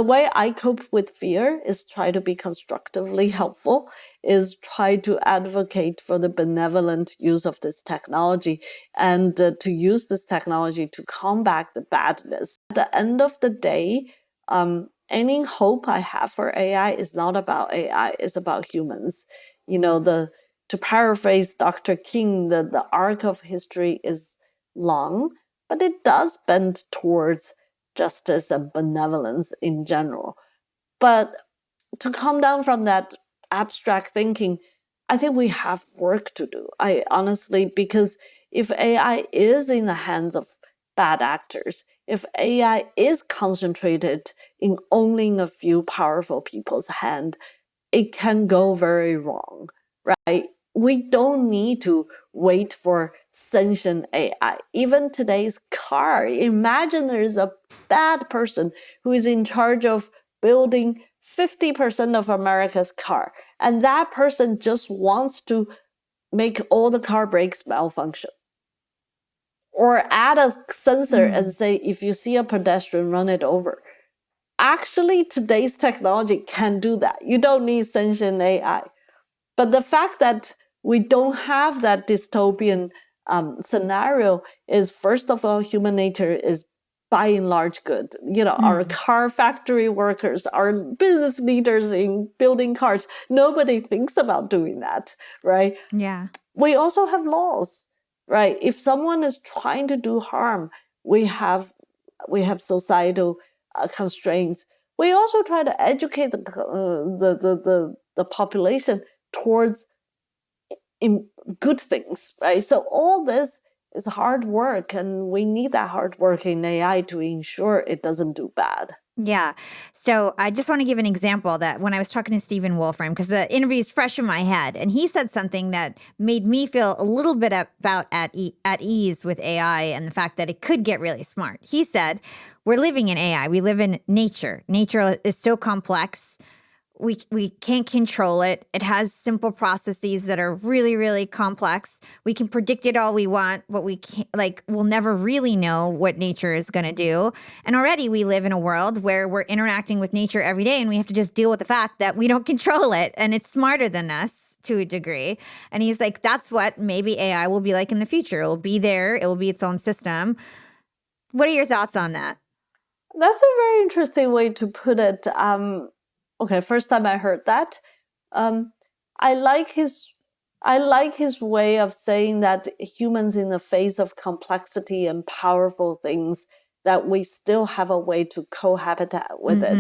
The way I cope with fear is try to be constructively helpful, is try to advocate for the benevolent use of this technology and to use this technology to combat the badness. At the end of the day, any hope I have for AI is not about AI, it's about humans. To paraphrase Dr. King, the arc of history is long, but it does bend towards justice and benevolence in general. But to come down from that abstract thinking, I think we have work to do. I honestly, because if AI is in the hands of bad actors, if AI is concentrated in owning a few powerful people's hand, it can go very wrong, right? We don't need to wait for sentient AI. Even today's car, imagine there's a bad person who is in charge of building 50% of America's car, and that person just wants to make all the car brakes malfunction. Or add a sensor and say, if you see a pedestrian, run it over. Actually, today's technology can do that. You don't need sentient AI. But the fact that we don't have that dystopian scenario is, first of all, human nature is by and large good. Our car factory workers, our business leaders in building cars, nobody thinks about doing that, right? Yeah. We also have laws, right? If someone is trying to do harm, we have societal constraints. We also try to educate the population towards good things, right? So all this is hard work, and we need that hard work in AI to ensure it doesn't do bad. Yeah. So I just want to give an example that when I was talking to Stephen Wolfram, because the interview is fresh in my head, and he said something that made me feel a little bit at ease with AI and the fact that it could get really smart. He said, we're living in AI. We live in nature. Nature is so complex. We can't control it. It has simple processes that are really, really complex. We can predict it all we want, but we'll never really know what nature is going to do. And already we live in a world where we're interacting with nature every day, and we have to just deal with the fact that we don't control it, and it's smarter than us to a degree. And he's like, that's what maybe AI will be like in the future. It will be there. It will be its own system. What are your thoughts on that? That's a very interesting way to put it. Okay, first time I heard that. I like his way of saying that humans, in the face of complexity and powerful things, that we still have a way to cohabitate with it.